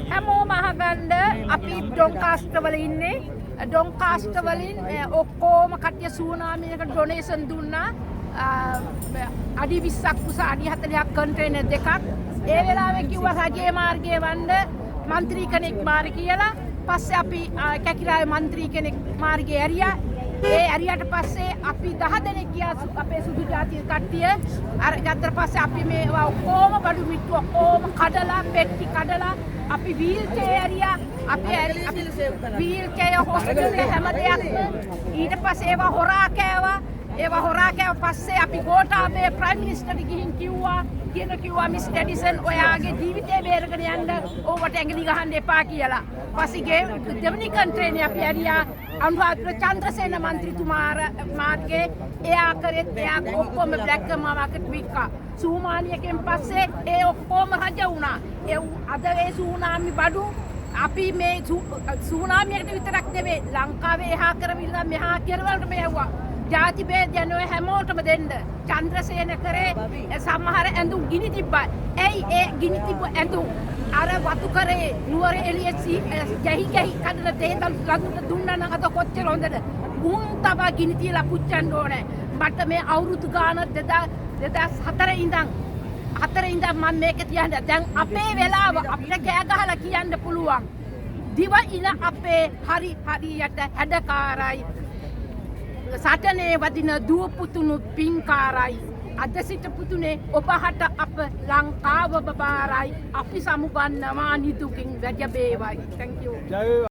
හැමෝම අහගන්න අපි ඩොන්කාස්ට් වල ඉන්නේ. ඩොන්කාස්ට් වලින් ඔක්කොම කට්ටිය සූනාමියකට ඩොනේෂන් දුන්නා. අඩි 20ක් උස අඩි 40ක් කන්ටේනර් දෙකක්. ඒ වෙලාවේ කිව්වා රජයේ මාර්ගයේ වන්න മന്ത്രി කෙනෙක් මාරි කියලා. පස්සේ අපි කැකිරාවේ മന്ത്രി කෙනෙක් මාර්ගයේ ඇරියා. ඒ ඇරියට පස්සේ අපි 10 දෙනෙක් ගියා අපේ සුදු ජාතිය කට්ටිය. අර ගත්තට පස්සේ අපි මේවා ඔක්කොම බඩු මිට්ටු ඔක්කොම කඩලා පෙට්ටි කඩලා අපි වීල් චෙයාර් ඇරියා. අපි වීල් චෙයාර් හොස්පිටල් හැම දෙයක්ම ඊට පස්සේ ඒවා හොරා කෑවා. ඒවා හොරා කෑව පස්සේ අපි ගෝඨාභය ප්‍රයිම් මිනිස්ටර්ට ගිහින් කිව්වා මිස් ටෙඩිසන් ඔයාගේ ජීවිතේ බේරගෙන යන්න ඕවට ඇඟිලි ගහන්න එපා කියලා. පස්සේ දෙවනි කන්ට්‍රේනේ අපි ඇරියා අනුරාධපුර චන්ද්‍රසේන මන්ත්‍රීතුමා මාර්ගේ එයා කරෙත් එයා ඔක්කොම බ්ලැක් මාකට් වික්කා. සූමානියකින් පස්සේ ඒ ඔක්කොම රජ වුණා. අද ඒ සූනාමි බඩු අපි මේ සූනාමියකට විතරක් නෙවෙයි ලංකාවේ එහා කරවිලා මෙහා කරවලට මෙව්වා. ජාති බේදයන් ඔය හැමෝටම දෙන්න. චන්ද්‍රසේන කරේ සමහර ඇඳුම් ගිනි තිබ්බා. ඇයි ඒ ගිනි තිබ්බ ඇඳුම් අර වතු කරේ නුවර එළිය ගැහි කඩන තේ ලඟුට දුන්නා නම් අද කොච්චර හොඳද? උන් තව ගිනි තියලා පුච්චන්න ඕනේ. මට මේ අවුරුදු ගාන 2004 ඉඳන් මම මේක තියන්නේ. දැන් අපේ වෙලාව අපිට කෑ ගහලා කියන්න පුළුවන්. දිව ඉන අපේ හරියට හැඩකාරයි. සටනේ වදින දුව පුතුණු පින්කාරයි. අද සිට පුතුනේ ඔබහට අප ලංකාව බබාරයි. අපි සමුගන්නවා නිදුකින් වැජබේවයි. Thank you.